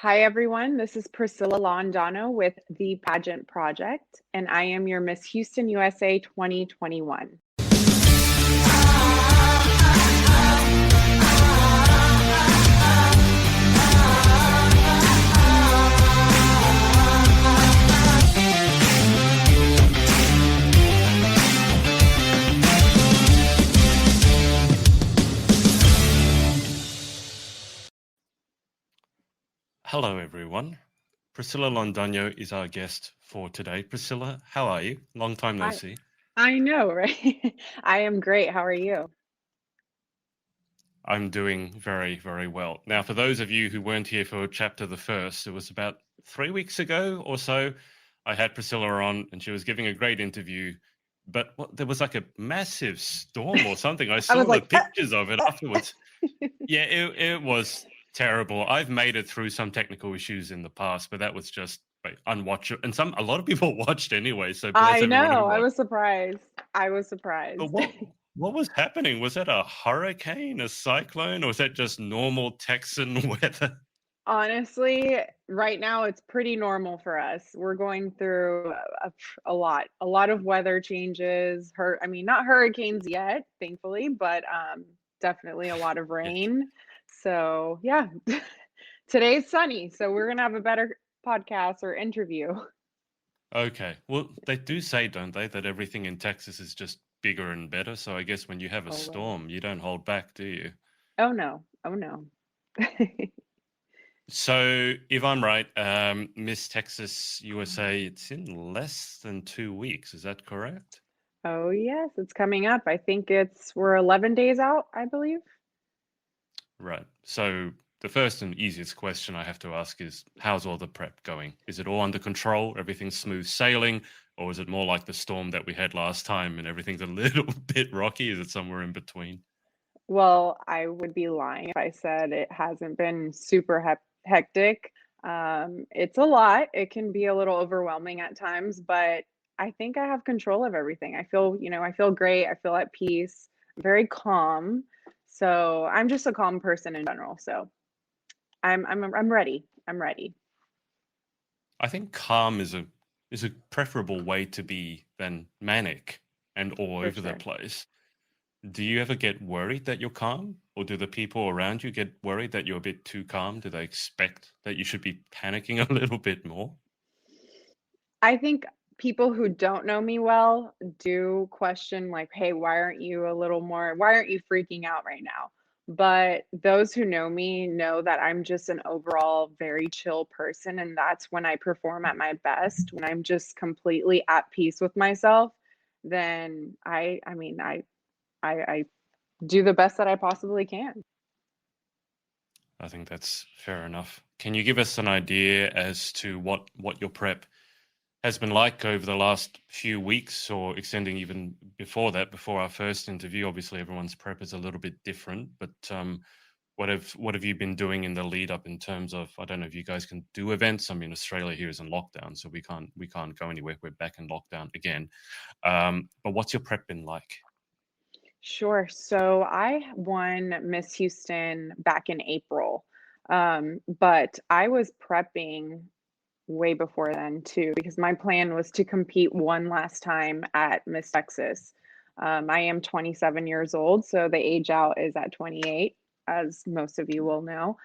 Hi, everyone. This is Priscilla Londoño with the Pageant Project, and I am your Miss Houston USA 2021. Hello, everyone. Priscilla Londoño is our guest for today. Priscilla, how are you? Long time no I see. I know, right? I am great. How are you? I'm doing very, very well. Now, for those of you who weren't here for chapter the first, it was about 3 weeks ago or so. I had Priscilla on, and she was giving a great interview. But there was like a massive storm or something. I I was saw the like, pictures of it afterwards. Yeah, it was terrible. I've made it through some technical issues in the past, but that was just unwatchable. And a lot of people watched anyway. So bless I everyone who know. I watched. was surprised. I was But surprised. what was happening? Was that a hurricane, a cyclone, or was that just normal Texan weather? Honestly, right now it's pretty normal for us. We're going through a lot of weather changes. I mean, not hurricanes yet, thankfully, but definitely a lot of Yes. rain. So, yeah. Today's sunny, so we're gonna have a better podcast or interview. Okay. Well, they do say, don't they, that everything in Texas is just bigger and better. So I guess when you have a Always. storm, you don't hold back, do you? Oh no. Oh no. So, if I'm right, Miss Texas USA, it's in less than 2 weeks. Is that correct? Oh yes, it's coming up. I think we're 11 days out, I believe. Right. So, the first and easiest question I have to ask is, how's all the prep going? Is it all under control? Everything's smooth sailing? Or is it more like the storm that we had last time and everything's a little bit rocky? Is it somewhere in between? Well, I would be lying if I said it hasn't been super hectic. It's a lot. It can be a little overwhelming at times, but I think I have control of everything. I feel great. I feel at peace, very calm. So I'm just a calm person in general. So I'm ready. I'm ready. I think calm is a preferable way to be than manic and all For over the sure. place. Do you ever get worried that you're calm? Or do the people around you get worried that you're a bit too calm? Do they expect that you should be panicking a little bit more? I think people who don't know me well do question, like, hey, why aren't you freaking out right now? But those who know me know that I'm just an overall very chill person. And that's when I perform at my best, when I'm just completely at peace with myself. Then I mean, I do the best that I possibly can. I think that's fair enough. Can you give us an idea as to what your prep has been like over the last few weeks or extending even before that, before our first interview? Obviously, everyone's prep is a little bit different, but what have you been doing in the lead up in terms of, I don't know if you guys can do events. I mean, Australia here is in lockdown, so we can't go anywhere. We're back in lockdown again. But what's your prep been like? Sure. So I won Miss Houston back in April. But I was prepping way before then too, because my plan was to compete one last time at Miss Texas. I am 27 years old, so the age out is at 28, as most of you will know.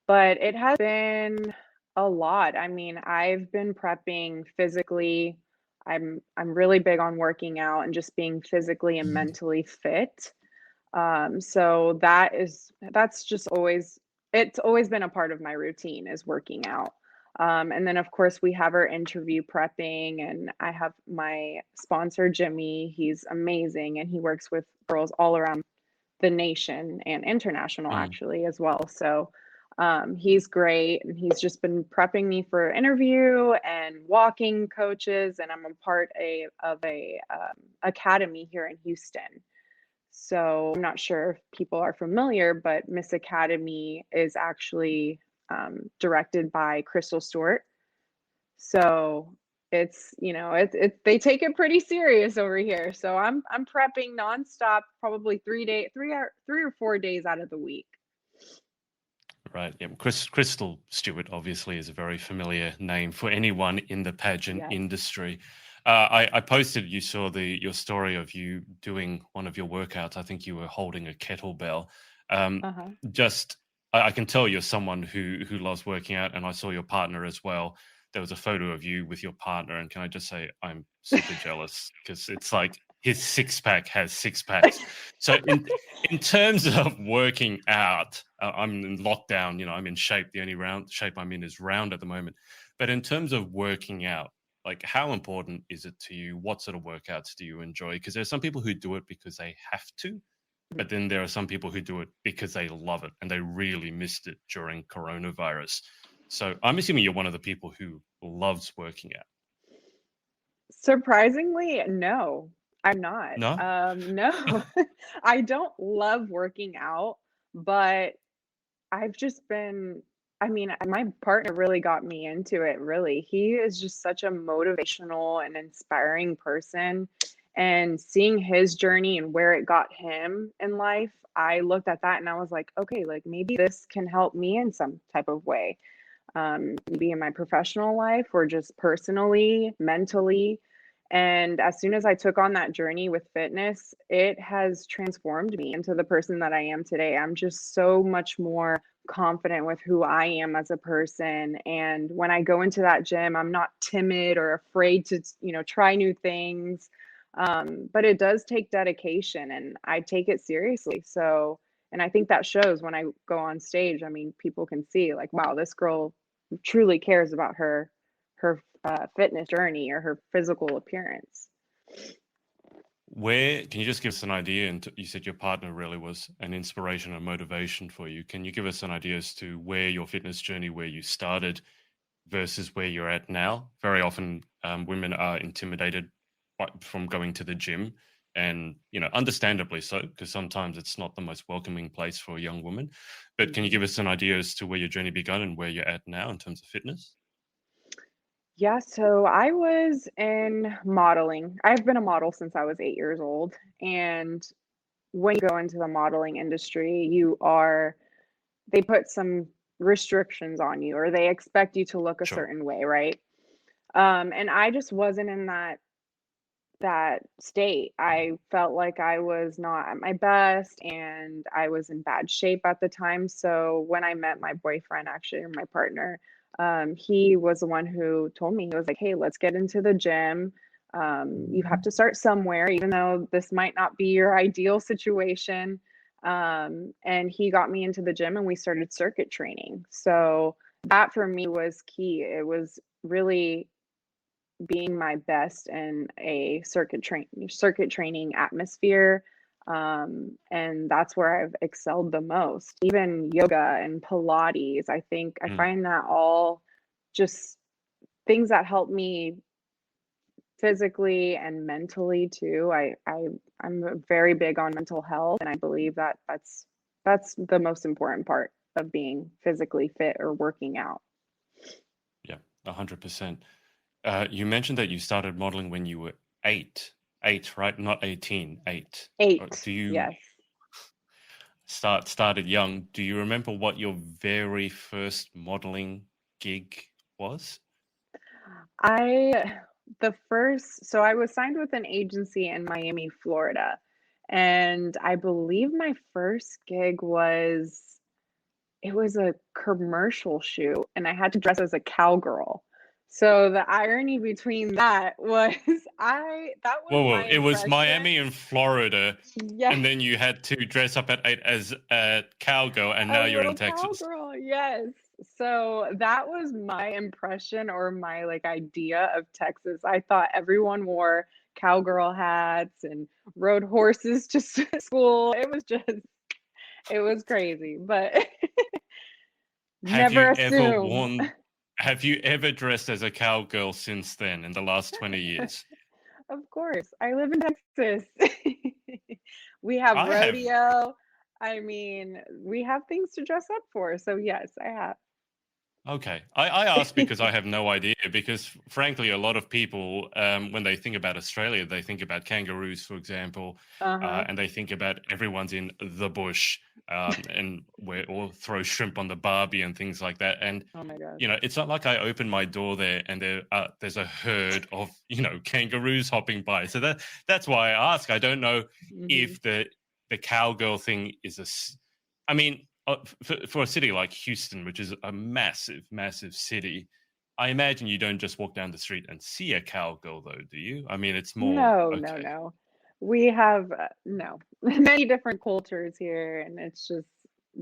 But it has been a lot. I mean, I've been prepping physically. I'm really big on working out and just being physically and mentally fit. So that's just always it's always been a part of my routine is working out. And then of course we have our interview prepping, and I have my sponsor Jimmy. He's amazing and he works with girls all around the nation and international Mm. actually as well. So he's great, and he's just been prepping me for interview and walking coaches, and I'm a part of a academy here in Houston. So I'm not sure if people are familiar, but Miss Academy is actually directed by Crystal Stewart. So they take it pretty serious over here. So I'm prepping nonstop, probably 3 or 4 days out of the week. Right. Yeah. Crystal Stewart obviously is a very familiar name for anyone in the pageant Yes. industry. I posted, you saw your story of you doing one of your workouts. I think you were holding a kettlebell. Um, Uh-huh. just, I can tell you're someone who loves working out, and I saw your partner as well. There was a photo of you with your partner, and can I just say I'm super jealous because it's like his six pack has six packs. So in terms of working out, I'm in lockdown. I'm in shape. The only shape I'm in is round at the moment. But in terms of working out, like how important is it to you? What sort of workouts do you enjoy? Because there's some people who do it because they have to, but then there are some people who do it because they love it and they really missed it during coronavirus. So I'm assuming you're one of the people who loves working out. Surprisingly, no, I'm not. No? No, I don't love working out, but I've just been I mean, my partner really got me into it, really. He is just such a motivational and inspiring person, and seeing his journey and where it got him in life, I looked at that and I was like, "Okay, like, maybe this can help me in some type of way." Maybe in my professional life or just personally, mentally. And as soon as I took on that journey with fitness, it has transformed me into the person that I am today. I'm just so much more confident with who I am as a person. And when I go into that gym, I'm not timid or afraid to, try new things. But it does take dedication and I take it seriously. So, and I think that shows when I go on stage. I mean, people can see like, wow, this girl truly cares about her fitness journey or her physical appearance. Where can you just give us an idea? And you said your partner really was an inspiration and motivation for you. Can you give us an idea as to where your fitness journey, where you started versus where you're at now? Very often, women are intimidated from going to the gym, and understandably so, because sometimes it's not the most welcoming place for a young woman. But can you Mhm. give us an idea as to where your journey began and where you're at now in terms of fitness? Yeah, so I was in modeling. I've been a model since I was 8 years old, and when you go into the modeling industry, they put some restrictions on you or they expect you to look a Sure. certain way, right? And I just wasn't in that state. I felt like I was not at my best and I was in bad shape at the time. So when I met my boyfriend, actually, or my partner, he was the one who told me, he was like, "Hey, let's get into the gym. You have to start somewhere, even though this might not be your ideal situation." And he got me into the gym and we started circuit training. So that for me was key. It was really being my best in a circuit training atmosphere. And that's where I've excelled the most. Even yoga and Pilates, I think I Mm, find that all just things that help me physically and mentally too. I'm very big on mental health, and I believe that that's the most important part of being physically fit or working out. yeah, 100%. You mentioned that you started modeling when you were eight, right? Not 18, eight. Eight, Do you yes. started young? Do you remember what your very first modeling gig was? I the first so I was signed with an agency in Miami, Florida, and I believe my first gig it was a commercial shoot, and I had to dress as a cowgirl. So the irony between that was that was Whoa, whoa! my It was impression. Miami and Florida, and Yes. then you had to dress up at eight as a cowgirl, and A now you're in little Texas. cowgirl, yes. So that was my impression or my like idea of Texas. I thought everyone wore cowgirl hats and rode horses to school. It was crazy, but Have never you ever assume. worn? Have you ever dressed as a cowgirl since then in the last 20 years? Of course, I live in Texas. We have I have. rodeo. I mean, we have things to dress up for. So yes, I have. Okay. I ask because I have no idea. Because frankly, a lot of people, when they think about Australia, they think about kangaroos, for example, Uh-huh. and they think about everyone's in the bush, and or throw shrimp on the barbie and things like that. And Oh my gosh. it's not like I open my door there and there's a herd of kangaroos hopping by. So that's why I ask. I don't know Hmm. if the cowgirl thing is I mean, for a city like Houston, which is a massive, massive city, I imagine you don't just walk down the street and see a cowgirl, though, do you? I mean, it's more No, no, okay. no. We have no many different cultures here, and it's just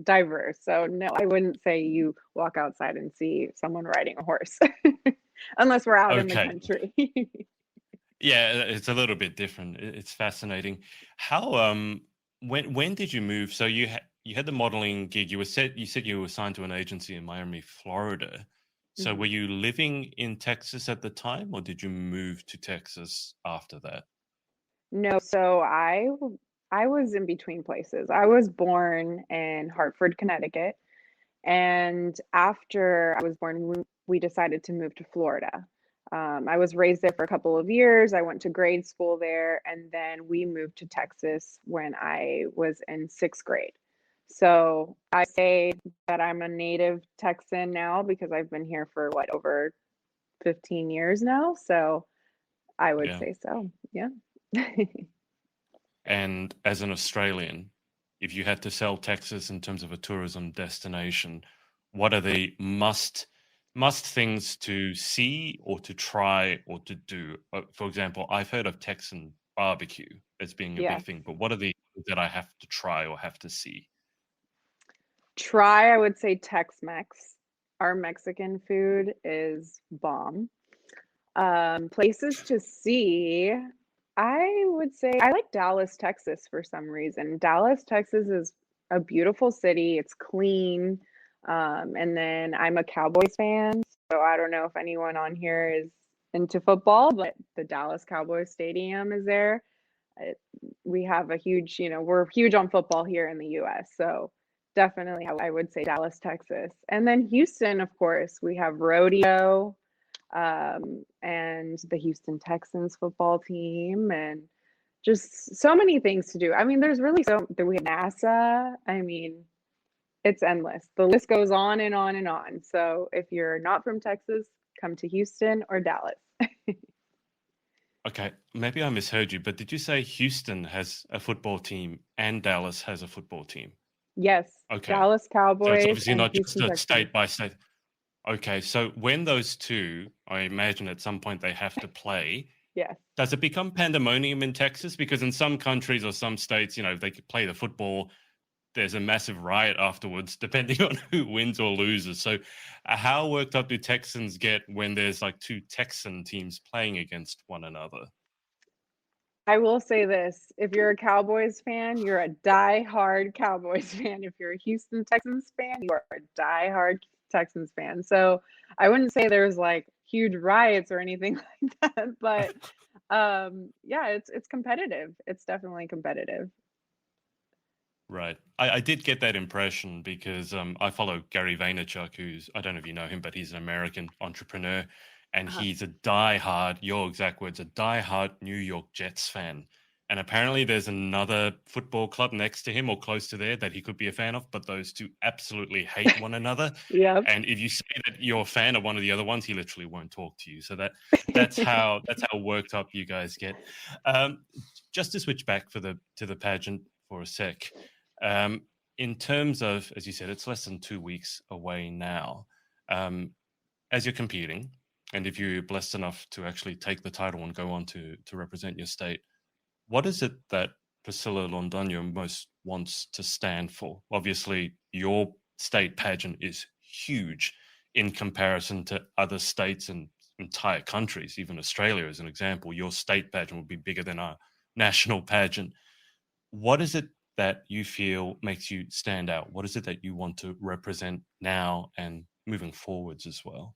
diverse. So no, I wouldn't say you walk outside and see someone riding a horse, unless we're out in the Okay, country. yeah, it's a little bit different. It's fascinating. How when did you move? So you had the modeling gig. You said you were signed to an agency in Miami, Florida. So were Mhm. you living in Texas at the time, or did you move to Texas after that? No, so I was in between places. I was born in Hartford, Connecticut, and after I was born, we decided to move to Florida. I was raised there for a couple of years. I went to grade school there, and then we moved to Texas when I was in sixth grade. So I say that I'm a native Texan now because I've been here for what, over 15 years now. So I would Yeah. say so. Yeah. And as an Australian, if you had to sell Texas in terms of a tourism destination, what are the must things to see or to try or to do? For example, I've heard of Texan barbecue as being a big Yes. thing, but what are the that I have to try or have to see? Try, I would say Tex-Mex. Our Mexican food is bomb. Places to see, I would say I like Dallas, Texas for some reason. Dallas, Texas is a beautiful city. It's clean. And then I'm a Cowboys fan, so I don't know if anyone on here is into football, but the Dallas Cowboys Stadium is there. It, we have a huge, we're huge on football here in the US. So definitely I would say Dallas, Texas. And then Houston, of course, we have rodeo, and the Houston Texans football team, and just so many things to do. I mean, there's really so that we have NASA. I mean, it's endless. The list goes on and on and on. So if you're not from Texas, come to Houston or Dallas. Okay, maybe I misheard you, but did you say Houston has a football team and Dallas has a football team? Yes, Okay. Dallas So it's Cowboys obviously and not just Houston a Texans. state by state. Okay, so when those two, I imagine at some point they have to play, Yes. does it become pandemonium in Texas? Because in some countries or some states, if they could play the football, there's a massive riot afterwards, depending on who wins or loses. So, how worked up do Texans get when there's like two Texan teams playing against one another? I will say this, if you're a Cowboys fan, you're a die-hard Cowboys fan. If you're a Houston Texans fan, you are a die-hard Texans fan. So I wouldn't say there's like huge riots or anything like that, but yeah, it's competitive. It's definitely competitive. Right. I did get that impression because I follow Gary Vaynerchuk, who's, I don't know if you know him, but he's an American entrepreneur. And Uh, he's a diehard, your exact words, a diehard New York Jets fan. And apparently there's another football club next to him or close to there that he could be a fan of, but those two absolutely hate one another. yep. And if you say that you're a fan of one of the other ones, he literally won't talk to you. So that's how worked up you guys get. Um, just to switch back to the pageant for a sec. Um, in terms of, as you said, it's less than 2 weeks away now. Um, as you're competing, and if you're blessed enough to actually take the title and go on to represent your state, what is it that Priscilla Londoño most wants to stand for? Obviously, your state pageant is huge in comparison to other states and entire countries. Even Australia, as an example, your state pageant would be bigger than our national pageant. What is it that you feel makes you stand out? What is it that you want to represent now and moving forwards as well?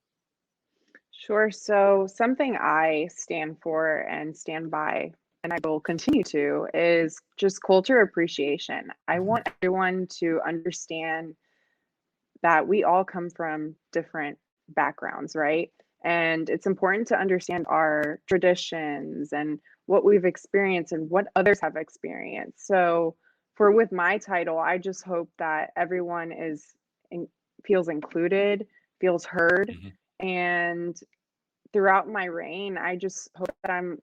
Sure. So something I stand for and stand by, and I will continue to, is just culture appreciation. I want everyone to understand that we all come from different backgrounds, right? And it's important to understand our traditions and what we've experienced and what others have experienced. So, for with my title, I just hope that everyone in, feels included, feels heard, Mhm. and throughout my reign, I just hope that I'm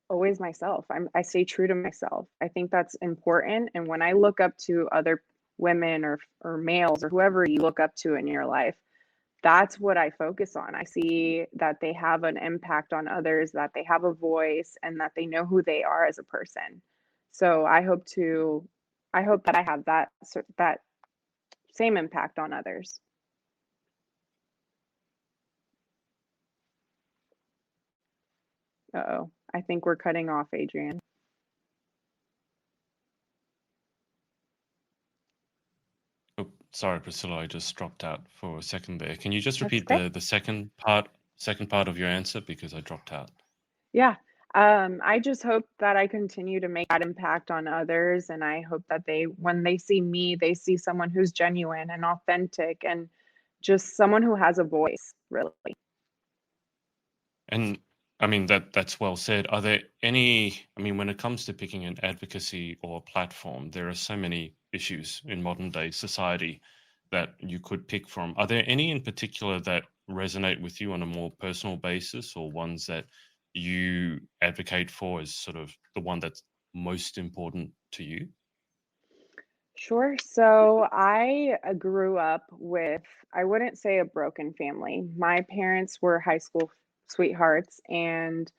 always myself. I stay true to myself. I think that's important. And when I look up to other women or males or whoever you look up to in your life, that's what I focus on. I see that they have an impact on others, that they have a voice, and that they know who they are as a person. So I hope that I have that same impact on others. Uh-oh. I think we're cutting off, Adrian. Oh, sorry, Priscilla, I just dropped out for a second there. Can you just That's repeat okay. the second part of your answer because I dropped out? Yeah. I just hope that I continue to make that impact on others. And I hope that when they see me, they see someone who's genuine and authentic and just someone who has a voice, really. And I mean that's well said. Are there any, I mean, when it comes to picking an advocacy or a platform, there are so many issues in modern day society that you could pick from. Are there any in particular that resonate with you on a more personal basis, or ones that you advocate for as sort of the one that's most important to you? Sure. So I grew up with, I wouldn't say a broken family. My parents were high school sweethearts and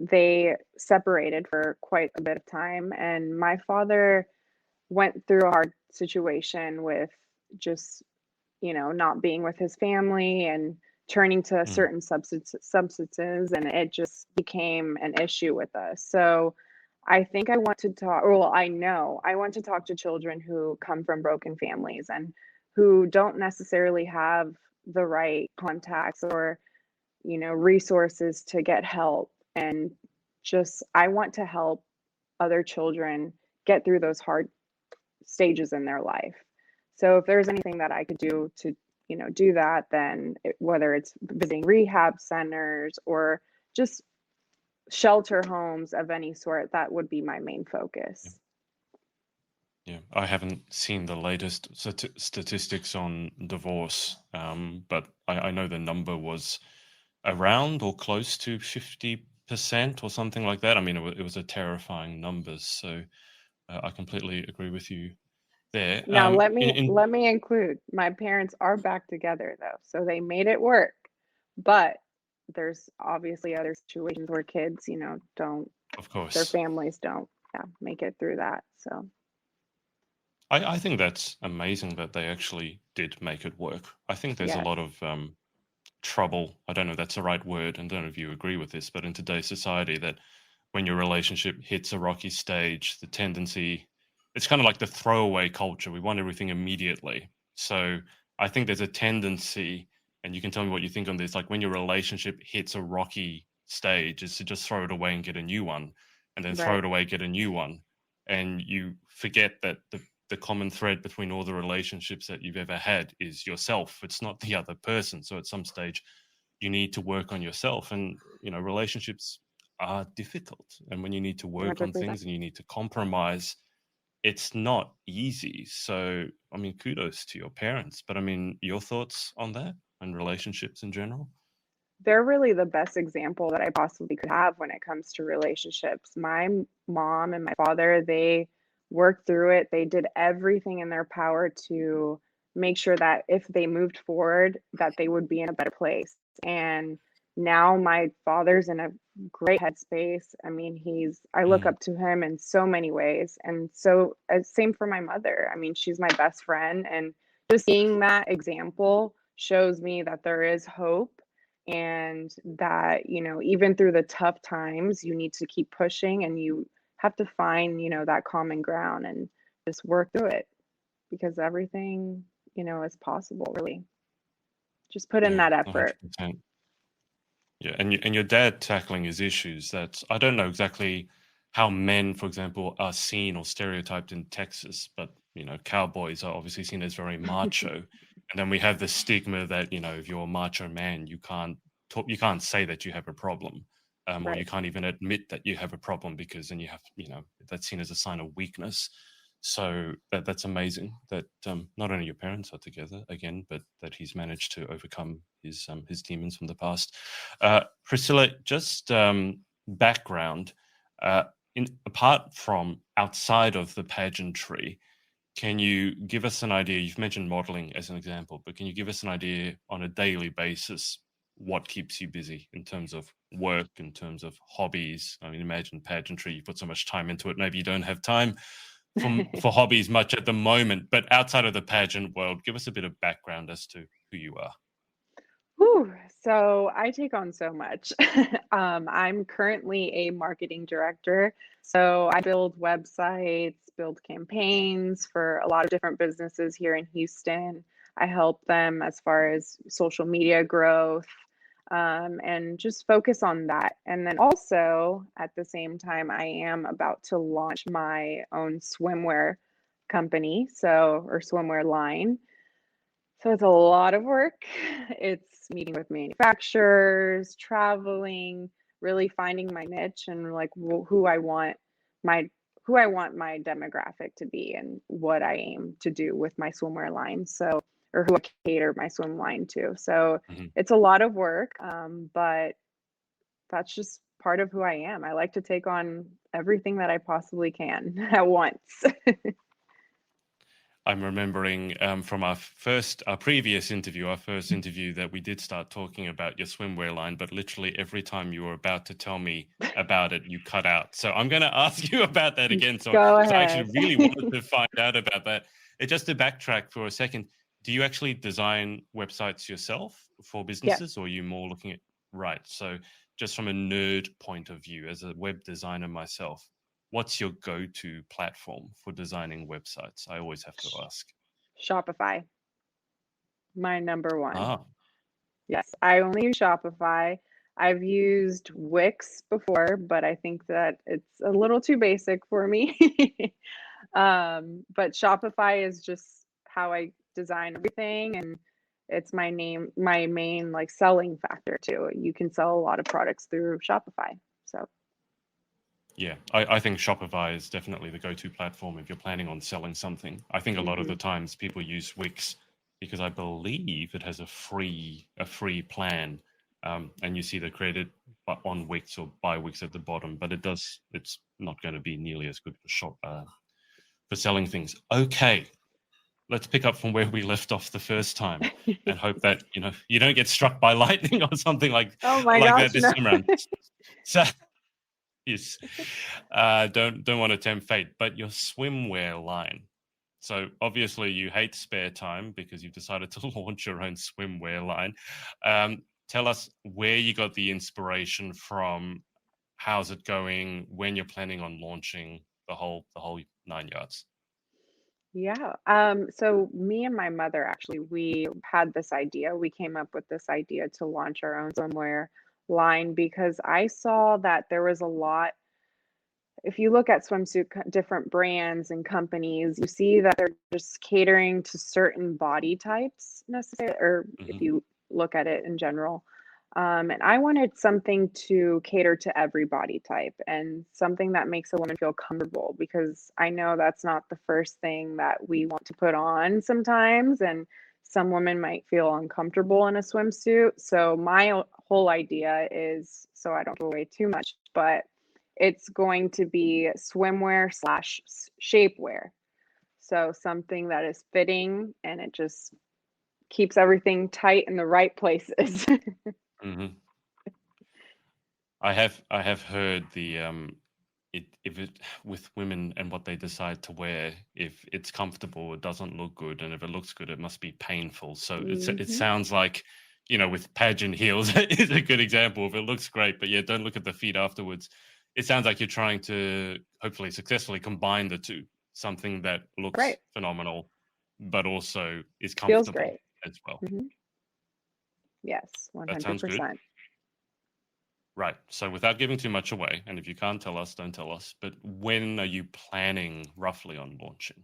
they separated for quite a bit of time. And my father went through a hard situation with just, not being with his family and turning to Mm, certain substances, and it just became an issue with us. So I think I want to talk, well, I know I want to talk to children who come from broken families and who don't necessarily have the right contacts or, resources to get help. And just, I want to help other children get through those hard stages in their life. So if there's anything that I could do to, do that, then whether it's visiting rehab centers or just shelter homes of any sort, that would be my main yeah, focus. yeah. I haven't seen the latest statistics on divorce, but I know the number was around or close to 50% or something like that. I mean, it was a terrifying numbers. So I completely agree with you there. Now In let me include my parents are back together though, so they made it work. But there's obviously other situations where kids, don't Of their course, families don't, yeah, make it through that. So I think that's amazing that they actually did make it work. I think there's a yes. lot of trouble. I don't know if that's the right word, and I don't know if you agree with this, but in today's society, that when your relationship hits a rocky stage, the tendency, it's kind of like the throwaway culture. We want everything immediately. So I think there's a tendency, and you can tell me what you think on this, like when your relationship hits a rocky stage, is to just throw it away and get a new one, and then throw Right. it away, get a new one. And you forget that the common thread between all the relationships that you've ever had is yourself. It's not the other person. So at some stage, you need to work on yourself. And, relationships are difficult. And when you need to work on 100%. things and you need to compromise, it's not easy. So, I mean, kudos to your parents. But I mean, your thoughts on that and relationships in general? They're really the best example that I possibly could have when it comes to relationships. My mom and my father, they worked through it. They did everything in their power to make sure that if they moved forward, that they would be in a better place. And now my father's in a great headspace. I mean, I look Mm, up to him in so many ways. And so, same for my mother. I mean, she's my best friend. And just seeing that example shows me that there is hope and that, even through the tough times, you need to keep pushing and you have to find, that common ground and just work through it because everything, is possible, really. Just put in yeah, that effort. 100%. Yeah, and your dad tackling his issues. That's, I don't know exactly how men, for example, are seen or stereotyped in Texas, but cowboys are obviously seen as very macho. And then we have the stigma that, if you're a macho man, you can't say that you have a problem, or you Right. can't even admit that you have a problem, because then you have, that's seen as a sign of weakness. So that's amazing that not only your parents are together again, but that he's managed to overcome his demons from the past. Priscilla, just background, apart from outside of the pageantry, can you give us an idea? You've mentioned modeling as an example, but can you give us an idea on a daily basis what keeps you busy in terms of work, in terms of hobbies? I mean, imagine pageantry, you put so much time into it. Maybe you don't have time for hobbies much at the moment, but outside of the pageant world, give us a bit of background as to who you are. Whew, so I take on so much. I'm currently a marketing director. So I build websites, build campaigns for a lot of different businesses here in Houston. I help them as far as social media growth, and just focus on that. And then also at the same time, I am about to launch my own swimwear company, or swimwear line. So it's a lot of work. It's meeting with manufacturers, traveling, really finding my niche and like my who I want my demographic to be and what I aim to do with my swimwear line. So, or who I cater my swim line to. So Mhm. it's a lot of work, but that's just part of who I am. I like to take on everything that I possibly can at once. I'm remembering from our previous interview, our first interview, that we did start talking about your swimwear line, but literally every time you were about to tell me about it, you cut out. So I'm going to ask you about that again. So Go I ahead. actually really wanted to find out about that. Just to backtrack for a second, do you actually design websites yourself for Yes. businesses, or are you more looking at, right? So just from a nerd point of view, as a web designer myself, what's your go-to platform for designing websites? I always have to ask. Shopify, my number one. Ah, Yes, I only use Shopify. I've used Wix before, but I think that it's a little too basic for me. But Shopify is just how I design everything, and it's my main like selling factor too. You can sell a lot of products through Shopify. So, yeah. I think Shopify is definitely the go-to platform if you're planning on selling something. I think a lot of the mhm. times people use Wix because I believe it has a free plan, and you see the credit on Wix or by Wix at the bottom, but it's not going to be nearly as good for selling things. Okay, let's pick up from where we left off the first time and hope that you don't get struck by lightning or something Oh my like gosh, that this no. time around. So yes, don't want to tempt fate. But your swimwear line. So obviously you hate spare time because you've decided to launch your own swimwear line. Tell us where you got the inspiration from. How's it going? When you're planning on launching the whole 9 yards? Yeah. So me and my mother actually, we had this idea. We came up with this idea to launch our own swimwear line because I saw that there was a lot. If you look at different brands and companies, you see that they're just catering to certain body types necessarily, or if Hmm. you look at it in general. And I wanted something to cater to every body type and something that makes a woman feel comfortable because I know that's not the first thing that we want to put on sometimes. And some women might feel uncomfortable in a swimsuit. So my whole idea is, so I don't give away too much, but it's going to be swimwear slash shapewear. So something that is fitting and it just keeps everything tight in the right places. Hmm. I have heard the if it with women and what they decide to wear, if it's comfortable, it doesn't look good, and if it looks good, it must be painful. So it Mhm. sounds like, with pageant heels is a good example. If it looks great, but yeah, don't look at the feet afterwards. It sounds like you're trying to hopefully successfully combine the two, something that looks Right. phenomenal, but also is Feels comfortable great. as well. Mhm. Yes, That sounds good. 100%. Right. So without giving too much away, and if you can't tell us, don't tell us, but when are you planning roughly on launching?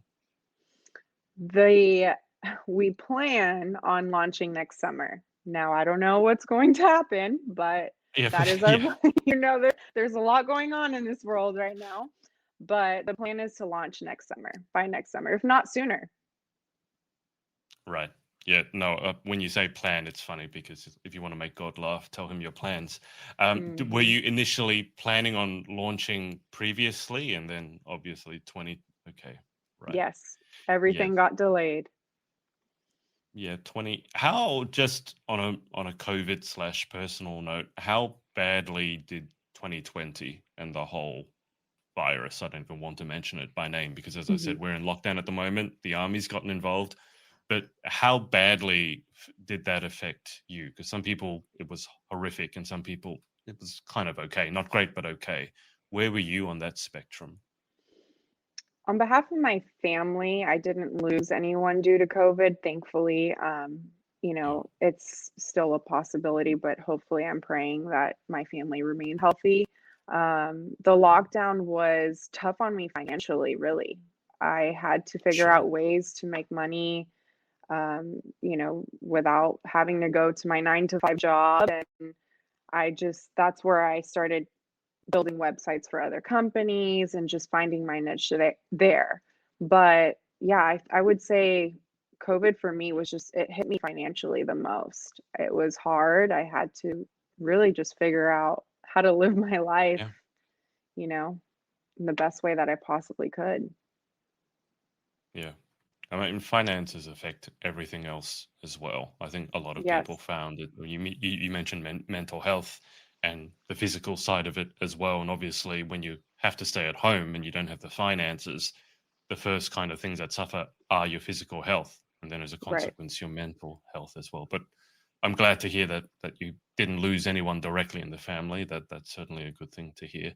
The we plan on launching next summer. Now, I don't know what's going to happen, but Yeah, that is our yeah, plan. There's a lot going on in this world right now, but the plan is to launch next summer, by next summer, if not sooner. right. Yeah, no. When you say plan, it's funny because if you want to make God laugh, tell him your plans. Were Hmm. you initially planning on launching previously, and then obviously 20? Okay, right. Yes, Yeah, everything got delayed. yeah, 20. How, just on a COVID slash personal note, how badly did 2020 and the whole virus, I don't even want to mention it by name because, as I Mhm. said, we're in lockdown at the moment. The army's gotten involved, but how badly did that affect you? Because some people it was horrific, and some people it was kind of okay, not great, but okay. Where were you on that spectrum? On behalf of my family, I didn't lose anyone due to COVID, thankfully. Oh, It's still a possibility, but hopefully I'm praying that my family remains healthy. The lockdown was tough on me financially, really. I had to figure sure. out ways to make money, without having to go to my 9 to 5 job. And that's where I started building websites for other companies and just finding my niche there. But yeah, I would say COVID for me was just, it hit me financially the most. It was hard. I had to really just figure out how to live my life, Yeah. you know, in the best way that I possibly could. Yeah. I mean, finances affect everything else as well. I think a lot of people Yes, found it. You mentioned mental health and the physical side of it as well. And obviously, when you have to stay at home and you don't have the finances, the first kind of things that suffer are your physical health, and then as a right. consequence, your mental health as well. But I'm glad to hear that you didn't lose anyone directly in the family. That's certainly a good thing to hear.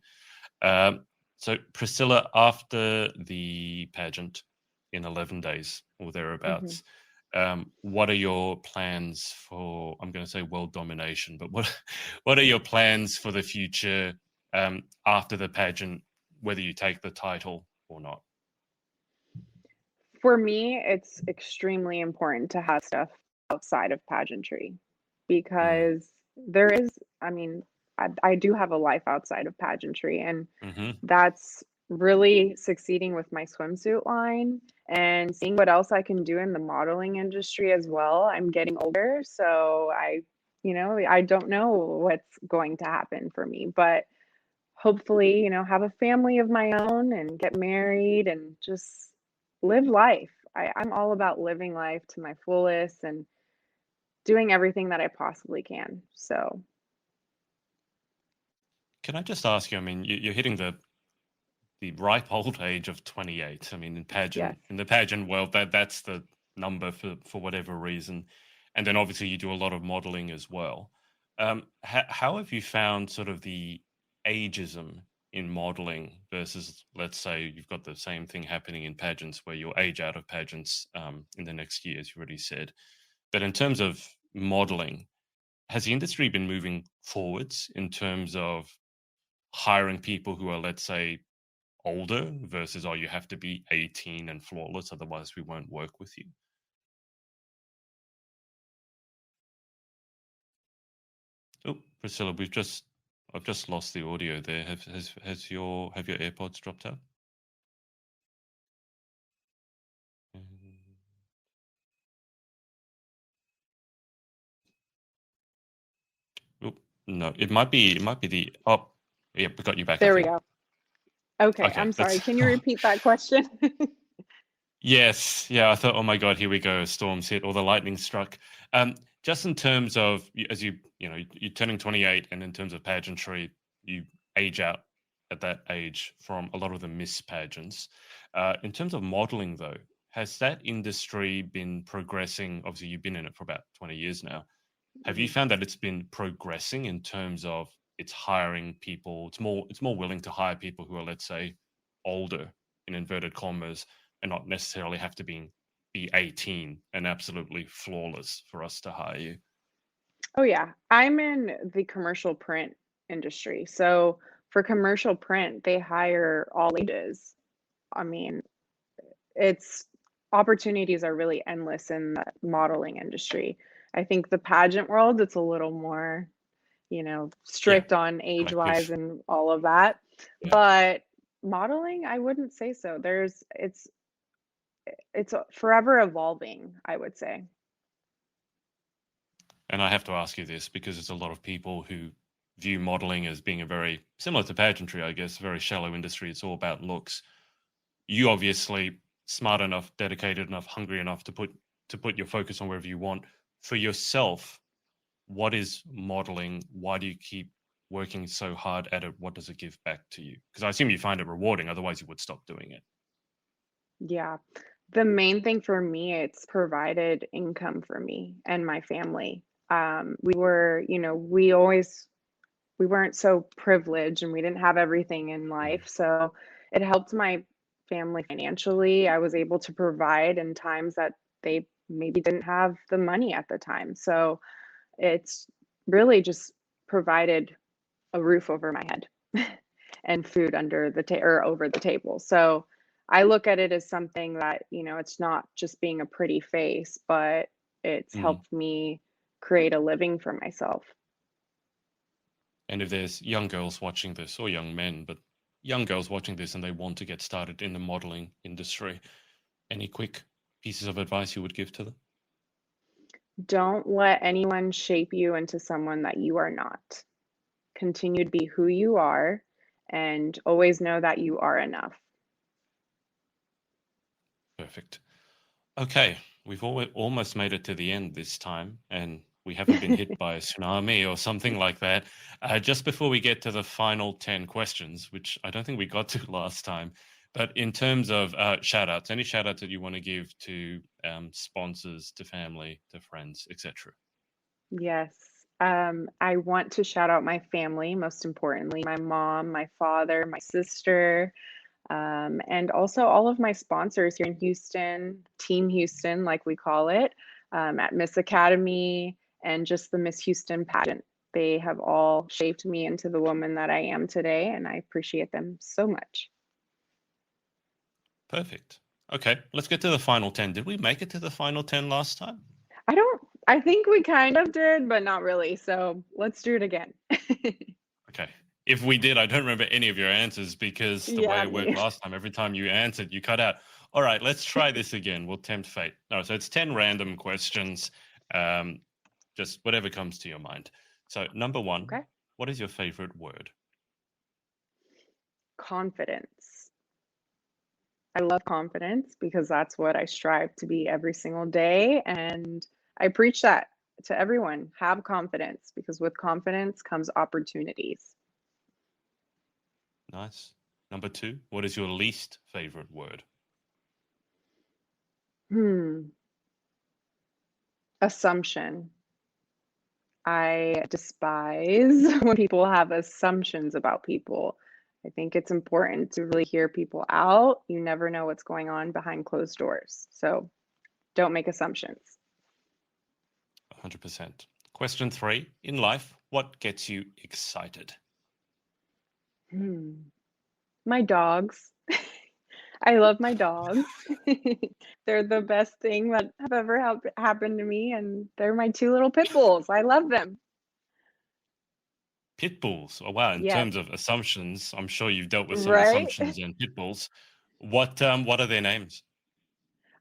Um, so, Priscilla, after the pageant in 11 days or Hmm. thereabouts, what are your plans for, I'm going to say world domination, but what are your plans for the future after the pageant, whether you take the title or not? For me, it's extremely important to have stuff outside of pageantry Mm. because there is, I mean, I do have a life outside of pageantry, and Hmm. that's really succeeding with my swimsuit line and seeing what else I can do in the modeling industry as well. I'm getting older, so I don't know what's going to happen for me, but hopefully, have a family of my own and get married and just live life. I'm all about living life to my fullest and doing everything that I possibly can. So, Can I just ask you? I mean, you're hitting the ripe old age of 28. I mean, yes. in the pageant world, that's the number for whatever reason. And then obviously you do a lot of modeling as well. How have you found sort of the ageism in modeling versus, let's say, you've got the same thing happening in pageants where you'll age out of pageants in the next year, as you already said. But in terms of modeling, has the industry been moving forwards in terms of hiring people who are, let's say, older versus, oh, you have to be 18 and flawless, otherwise we won't work with you? Oh, Priscilla, I've just lost the audio there. Have your AirPods dropped out? Mm. Oh, no, it might be the, oh, yeah, we got you back, I There we think. go. Okay, Okay, I'm sorry. that's Can you repeat that question? yes, yeah. I thought, oh my God, here we go. A storm's hit or the lightning struck. Just in terms of as you're turning 28, and in terms of pageantry, you age out at that age from a lot of the Miss pageants. In terms of modeling, though, has that industry been progressing? Obviously, you've been in it for about 20 years now. Have you Mhm. found that it's been progressing in terms of it's hiring people? It's more willing to hire people who are, let's say, older in inverted commas, and not necessarily have to be 18 and absolutely flawless for us to hire you. Oh, yeah. I'm in the commercial print industry. So, for commercial print, they hire all ages. I mean, it's opportunities are really endless in the modeling industry. I think the pageant world, it's a little more, Yeah, strict on age-wise collective. and all of that. Yeah. But modeling, I wouldn't say so. It's forever evolving, I would say. And I have to ask you this because there's a lot of people who view modeling as being a very similar to pageantry, I guess, very shallow industry. It's all about looks. You obviously smart enough, dedicated enough, hungry enough to put your focus on wherever you want. For yourself, what is modeling? Why do you keep working so hard at it? What does it give back to you? Because I assume you find it rewarding, otherwise you would stop doing it. Yeah. The main thing for me, it's provided income for me and my family. We were, we weren't so privileged and we didn't have everything in Mm. life. So it helped my family financially. I was able to provide in times that they maybe didn't have the money at the time. So it's really just provided a roof over my head and food under the or over the table. So I look at it as something that, it's not just being a pretty face, but it's Mm. helped me create a living for myself. And if there's young girls watching this, or young men, but young girls watching this and they want to get started in the modeling industry, any quick pieces of advice you would give to them? Don't let anyone shape you into someone that you are not. Continue to be who you are and always know that you are enough. Perfect. Okay, we've almost made it to the end this time, and we haven't been hit by a tsunami or something like that. Just before we get to the final 10 questions, which I don't think we got to last time, but in terms of shout outs, any shout outs that you want to give to sponsors, to family, to friends, etc.? Yes. I want to shout out my family, most importantly, my mom, my father, my sister, and also all of my sponsors here in Houston, Team Houston, like we call it, at Miss Academy, and just the Miss Houston pageant. They have all shaped me into the woman that I am today, and I appreciate them so much. Perfect. Okay, let's get to the final 10. Did we make it to the final 10 last time? I think we kind of did, but not really. So let's do it again. Okay. If we did, I don't remember any of your answers because the way Yeah, it worked me. last time, every time you answered, you cut out. All right, let's try this again. We'll tempt fate. No, so it's 10 random questions, um, just whatever comes to your mind. So, number one, Okay. what is your favorite word? Confidence. I love confidence because that's what I strive to be every single day. And I preach that to everyone. Have confidence because with confidence comes opportunities. Nice. Number two, what is your least favorite word? Hmm. Assumption. I despise when people have assumptions about people. I think it's important to really hear people out. You never know what's going on behind closed doors. So don't make assumptions. 100%. Question three, in life, what gets you excited? Hmm. My dogs. I love my dogs. They're the best thing that have ever happened to me, and they're my two little pit bulls. I love them. Pit bulls. Oh wow! In Yes, terms of assumptions, I'm sure you've dealt with some right? assumptions and pit bulls. What are their names?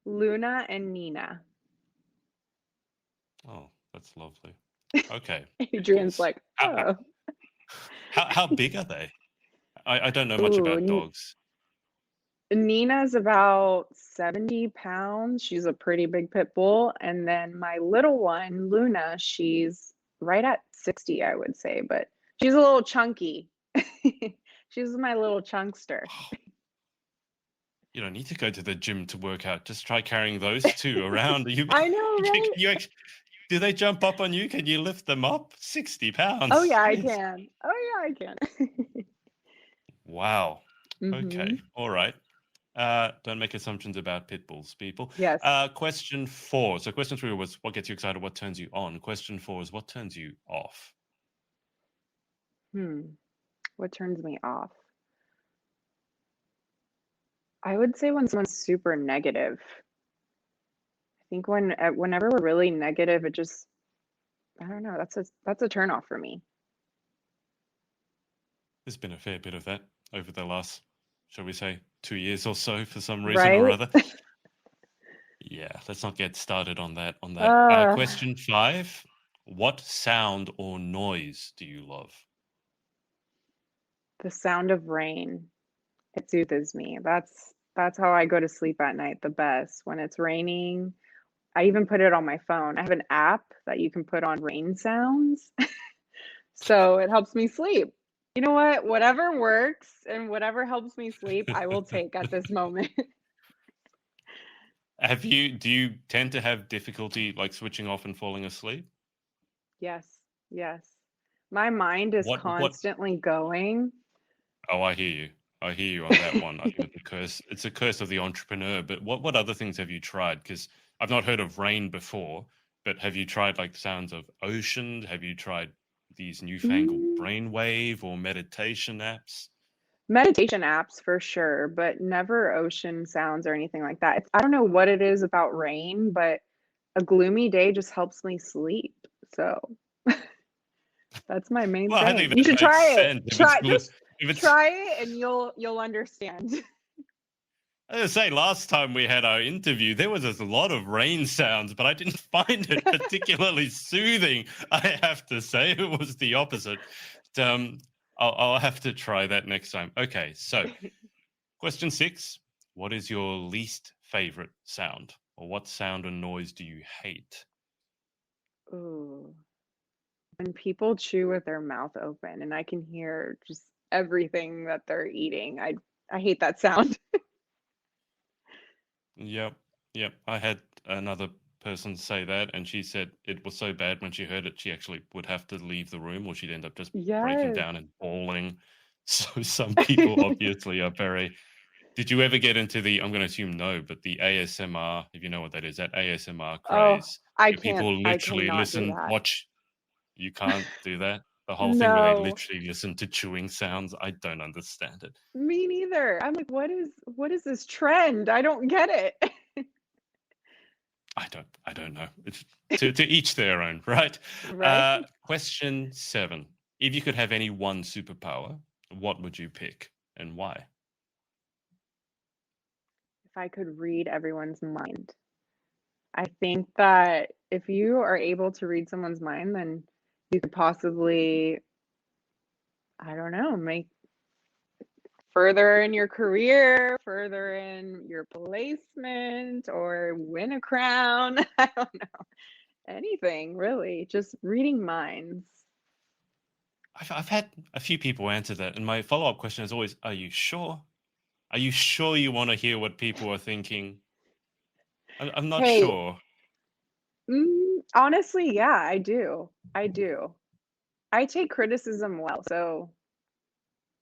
Luna and Nina. Oh, that's lovely. Okay, pit Adrian's bulls. like, How how, oh. how big are they? I don't know much Ooh, about dogs. Nina's about 70 pounds. She's a pretty big pit bull. And then my little one, Luna, she's right at 60, I would say, but she's a little chunky. She's my little chunkster. You don't need to go to the gym to work out. Just try carrying those two around. You, I know, can right? you actually, do they jump up on you? Can you lift them up? 60 Oh pounds. yeah, I Jeez. can. Oh yeah, I can. Wow. Okay. Hmm. All right. Don't make assumptions about pit bulls, people. Yes. Question four. So question three was what gets you excited, what turns you on. Question four is what turns you off. Hmm. What turns me off? I would say when someone's super negative. think whenever we're really negative, it just, I don't know, that's a turn off for me. There's been a fair bit of that over the last, shall we say, 2 years or so for some reason or Right? other. Yeah, let's not get started on that. Uh, Question 5. What sound or noise do you love? the sound of rain. It soothes me. That's how I go to sleep at night the best. When it's raining, I even put it on my phone. I have an app that you can put on rain sounds, so it helps me sleep. You know what? Whatever works and whatever helps me sleep, I will take at this moment. Do you tend to have difficulty like switching off and falling asleep? Yes, yes. My mind is What constantly going. Oh, I hear you. I hear you on that one. I think it's a curse. It's a curse of the entrepreneur. But what other things have you tried? Because I've not heard of rain before, but have you tried like sounds of ocean? Have you tried these newfangled Mm, brainwave or meditation apps? meditation apps for sure, but never ocean sounds or anything like that. I don't know what it is about rain, but a gloomy day just helps me sleep. So that's my main Well, I think thing. You that should makes try it. sense. Just If it's try it and you'll understand. I was gonna say last time we had our interview, there was a lot of rain sounds, but I didn't find it particularly soothing. I have to say it was the opposite. Um, I'll have to try that next time. Okay, so question 6: what is your least favorite sound, or what sound or noise do you hate? Ooh, when people chew with their mouth open and I can hear just everything that they're eating. I hate that sound. Yep, yep. I had another person say that, and she said it was so bad when she heard it, she actually would have to leave the room, or she'd end up just breaking Yes. down and bawling. So some people obviously are very. Did you ever get into the? I'm going to assume no, but the ASMR, if you know what that is, that ASMR Oh, craze, I where can't people I literally cannot do listen, that. watch. You can't do that. The whole thing where they No, literally listen to chewing sounds. I don't understand it. me neither. I'm like, what is this trend? I don't get it. I don't know. It's to each their own, right? Right? Question 7. If you could have any one superpower, what would you pick and why? If I could read everyone's mind. I think that if you are able to read someone's mind, then you could possibly, I don't know, make further in your career, further in your placement, or win a crown. I don't know. Anything really. Just reading minds. I've had a few people answer that, and my follow up question is always, "Are you sure? Are you sure you want to hear what people are thinking?" I'm not Hey, sure. honestly, yeah, I do. I do. I take criticism well, so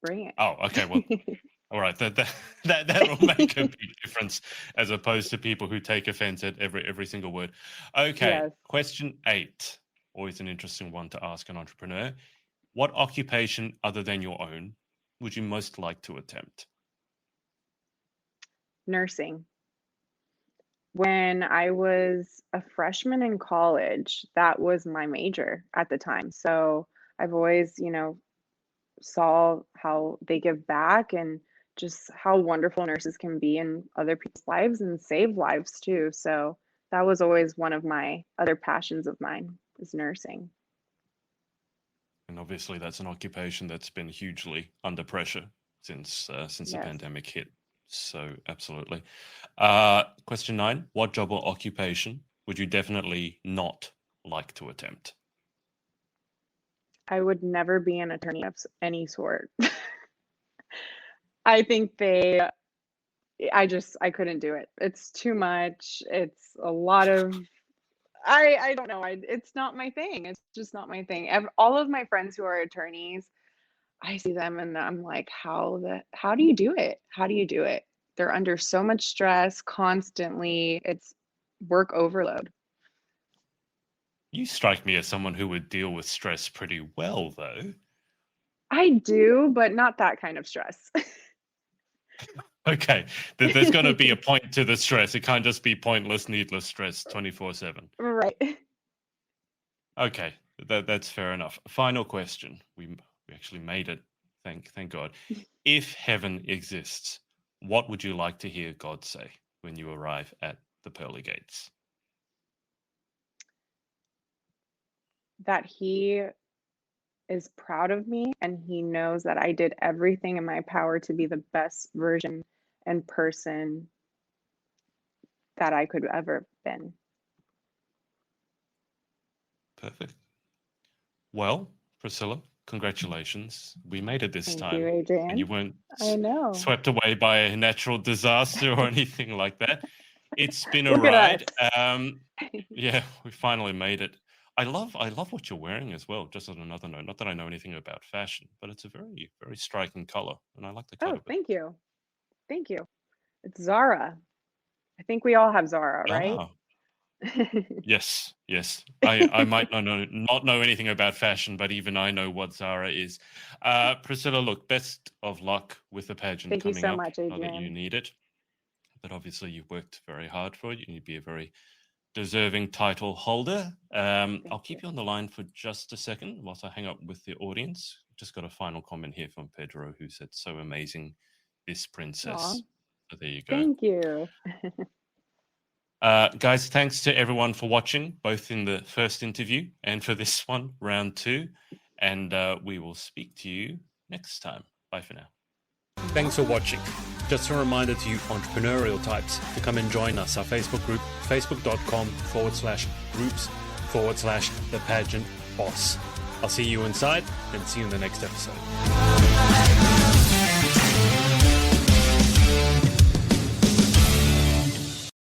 bring Oh, okay. Well, it. all right. That'll make a big difference as opposed to people who take offense at every single word. Okay. Yes. Question 8. Always an interesting one to ask an entrepreneur. What occupation other than your own would you most like to attempt? Nursing. When I was a freshman in college, that was my major at the time. So I've always, saw how they give back and just how wonderful nurses can be in other people's lives and save lives too. So that was always one of my other passions of mine is nursing. And obviously, that's an occupation that's been hugely under pressure since the Yes. pandemic hit. So, absolutely. Question 9. What job or occupation would you definitely not like to attempt? I would never be an attorney of any sort. I think I couldn't do it. It's too much. It's a lot of I don't know. It's not my thing. It's just not my thing. All of my friends who are attorneys, I see them and I'm like, how do you do it? How do you do it? They're under so much stress constantly. It's work overload. You strike me as someone who would deal with stress pretty well, though. I do, but not that kind of stress. Okay, there's going to be a point to the stress. It can't just be pointless, needless stress 24/7. Right. Okay, that's fair enough. Final question. We actually made it. Thank God. If heaven exists, what would you like to hear God say when you arrive at the pearly gates? That he is proud of me and he knows that I did everything in my power to be the best version and person that I could ever been. Perfect. Well, Priscilla, congratulations. We made it this Thank time. you, Adrian. And you weren't I know. swept away by a natural disaster or anything like that. It's been a Look at ride. Yeah, we finally made it. I love what you're wearing as well. Just on another note, not that I know anything about fashion, but it's a very, very striking color, and I like the cut of it. Thank you. Thank you. It's Zara. I think we all have Zara, right? Ah, yes. I might not know anything about fashion, but even I know what Zara is. Priscilla, look, best of luck with the pageant Thank you coming so up. much, Not that you Adrian. need it, but obviously you worked very hard for it. You need to be a very deserving title holder. I'll keep you on the line for just a second whilst I hang up with the audience. Just got a final comment here from Pedro, who said, "So amazing, this princess." Aw. So there you go. Thank you. Guys, thanks to everyone for watching, both in the first interview and for this one, round 2. And we will speak to you next time. Bye for now. Thanks for watching. Just a reminder to you entrepreneurial types to come and join us, our Facebook group, facebook.com/groups/the pageant boss. I'll see you inside and see you in the next episode.